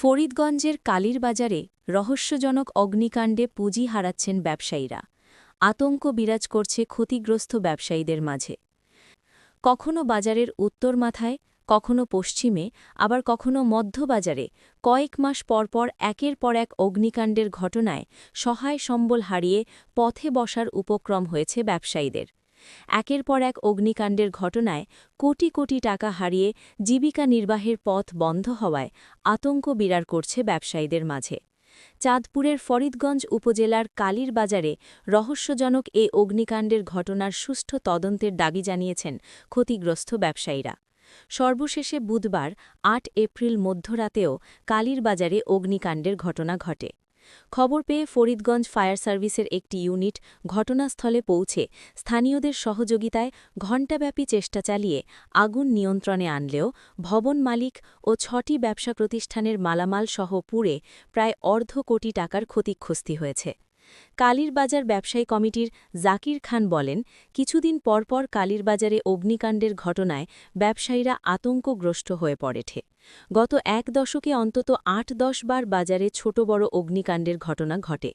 ফরিদগঞ্জের কালীরবাজারে রহস্যজনক অগ্নিকাণ্ডে পুঁজি হারাচ্ছেন ব্যবসায়ীরা। আতঙ্ক বিরাজ করছে ক্ষতিগ্রস্ত ব্যবসায়ীদের মাঝে। কখনো বাজারের উত্তর মাথায়, কখনো পশ্চিমে, আবার কখনো মধ্যবাজারে কয়েক মাস পরপর একের পর এক অগ্নিকাণ্ডের ঘটনায় সহায় সম্বল হারিয়ে পথে বসার উপক্রম হয়েছে ব্যবসায়ীদের। একের পর এক অগ্নিকাণ্ডের ঘটনায় কোটি কোটি টাকা হারিয়ে জীবিকা নির্বাহের পথ বন্ধ হওয়ায় আতঙ্ক বিরাজ করছে ব্যবসায়ীদের মাঝে। চাঁদপুরের ফরিদগঞ্জ উপজেলার কালীরবাজারে রহস্যজনক এ অগ্নিকাণ্ডের ঘটনার সুষ্ঠু তদন্তের দাবি জানিয়েছেন ক্ষতিগ্রস্ত ব্যবসায়ীরা। সর্বশেষে বুধবার ৮ এপ্রিল মধ্যরাতেও কালীরবাজারে অগ্নিকাণ্ডের ঘটনা ঘটে। খবর পেয়ে ফরিদগঞ্জ ফায়ার সার্ভিসের একটি ইউনিট ঘটনাস্থলে পৌঁছে স্থানীয়দের সহযোগিতায় ঘণ্টাব্যাপী চেষ্টা চালিয়ে আগুন নিয়ন্ত্রণে আনলেও ভবন মালিক ও ৬টি ব্যবসা প্রতিষ্ঠানের মালামাল সহ পুড়ে প্রায় অর্ধ কোটি টাকার ক্ষতিগ্রস্ত হয়েছে। কালীরবাজার ব্যবসায়ী কমিটির জাকির খান বলেন, কিছুদিন পরপর কালীরবাজারে অগ্নিকাণ্ডের ঘটনায় ব্যবসায়ীরা আতঙ্কগ্রস্ত হয়ে পড়েছে। গত এক দশকে অন্তত ৮-১০ বার বাজারে ছোট বড় অগ্নিকাণ্ডের ঘটনা ঘটে।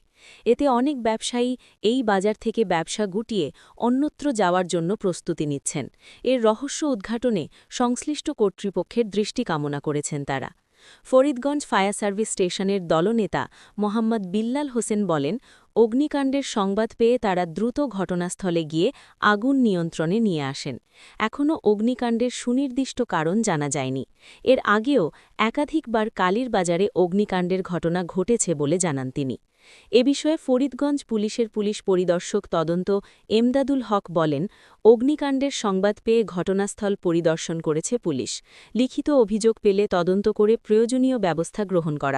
এতে অনেক ব্যবসায়ী এই বাজার থেকে ব্যবসা গুটিয়ে অন্যত্র যাওয়ার জন্য প্রস্তুতি নিচ্ছেন। এর রহস্য উদ্ঘাটনে সংশ্লিষ্ট কর্তৃপক্ষের দৃষ্টি কামনা করেছেন তারা। ফরিদগঞ্জ ফায়ার সার্ভিস স্টেশনের দলনেতা মোহাম্মদ বিল্লাল হোসেন বলেন, অগ্নিকাণ্ডের সংবাদ পেয়ে তারা দ্রুত ঘটনাস্থলে গিয়ে আগুন নিয়ন্ত্রণে নিয়ে আসেন। এখনও অগ্নিকাণ্ডের সুনির্দিষ্ট কারণ জানা যায়নি। এর আগেও একাধিকবার কালীরবাজারে অগ্নিকাণ্ডের ঘটনা ঘটেছে বলে জানান তিনি। এ বিষয়ে ফরিদগঞ্জ পুলিশের পুলিশ পরিদর্শক তদন্ত এমদাদুল হক বলেন, অগ্নিকাণ্ডের সংবাদ পেয়ে ঘটনাস্থল পরিদর্শন করেছে পুলিশ। লিখিত অভিযোগ পেলে তদন্ত করে প্রয়োজনীয় ব্যবস্থা গ্রহণ করা